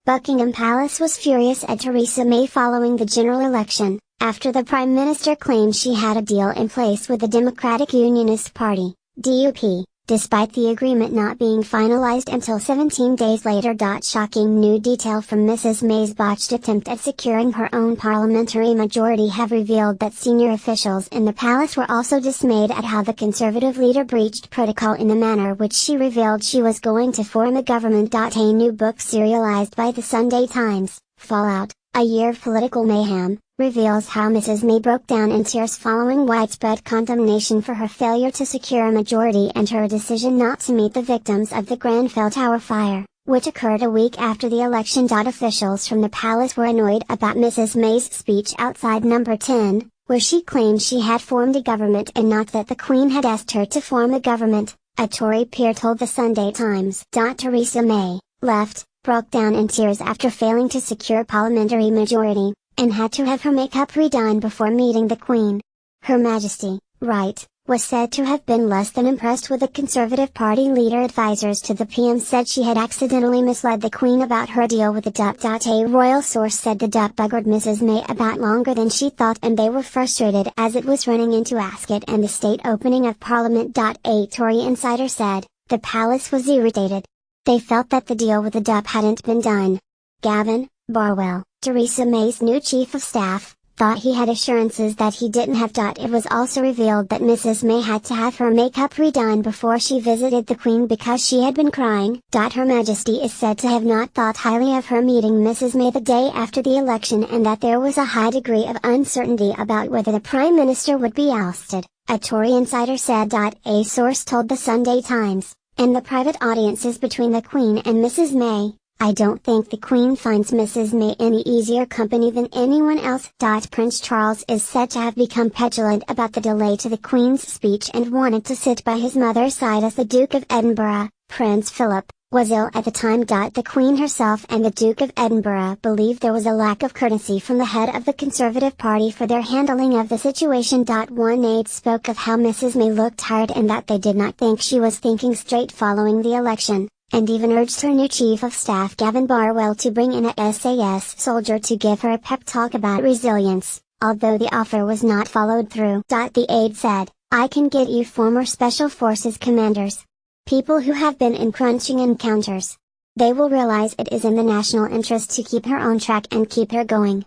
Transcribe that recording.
Buckingham Palace was furious at Theresa May following the general election, after the Prime Minister claimed she had a deal in place with the Democratic Unionist Party, DUP, despite the agreement not being finalized until 17 days later. Shocking new detail from Mrs. May's botched attempt at securing her own parliamentary majority have revealed that senior officials in the palace were also dismayed at how the Conservative leader breached protocol in the manner which she revealed she was going to form a government. A new book serialized by the Sunday Times, Fallout, A Year of Political Mayhem, reveals how Mrs. May broke down in tears following widespread condemnation for her failure to secure a majority and her decision not to meet the victims of the Grenfell Tower fire, which occurred a week after the election. Officials from the palace were annoyed about Mrs. May's speech outside Number 10, where she claimed she had formed a government and not that the Queen had asked her to form a government, a Tory peer told the Sunday Times. Theresa May, left, broke down in tears after failing to secure parliamentary majority, and had to have her makeup redone before meeting the Queen. Her Majesty, right, was said to have been less than impressed with the Conservative Party leader. Advisors to the PM said she had accidentally misled the Queen about her deal with the DUP. A royal source said the DUP buggered Mrs. May about longer than she thought and they were frustrated as it was running into Ascot and the state opening of Parliament. A Tory insider said, the palace was irritated. They felt that the deal with the DUP hadn't been done. Gavin Barwell, Theresa May's new chief of staff, thought he had assurances that he didn't have. It was also revealed that Mrs. May had to have her makeup redone before she visited the Queen because she had been crying. Her Majesty is said to have not thought highly of her meeting Mrs. May the day after the election and that there was a high degree of uncertainty about whether the Prime Minister would be ousted, a Tory insider said. A source told the Sunday Times, in the private audiences between the Queen and Mrs. May, I don't think the Queen finds Mrs. May any easier company than anyone else. Prince Charles is said to have become petulant about the delay to the Queen's speech and wanted to sit by his mother's side as the Duke of Edinburgh, Prince Philip, was ill at the time. The Queen herself and the Duke of Edinburgh believe there was a lack of courtesy from the head of the Conservative Party for their handling of the situation. One aide spoke of how Mrs. May looked tired and that they did not think she was thinking straight following the election, and even urged her new Chief of Staff Gavin Barwell to bring in a SAS soldier to give her a pep talk about resilience, although the offer was not followed through. The aide said, I can get you former Special Forces commanders. People who have been in crunching encounters. They will realize it is in the national interest to keep her on track and keep her going.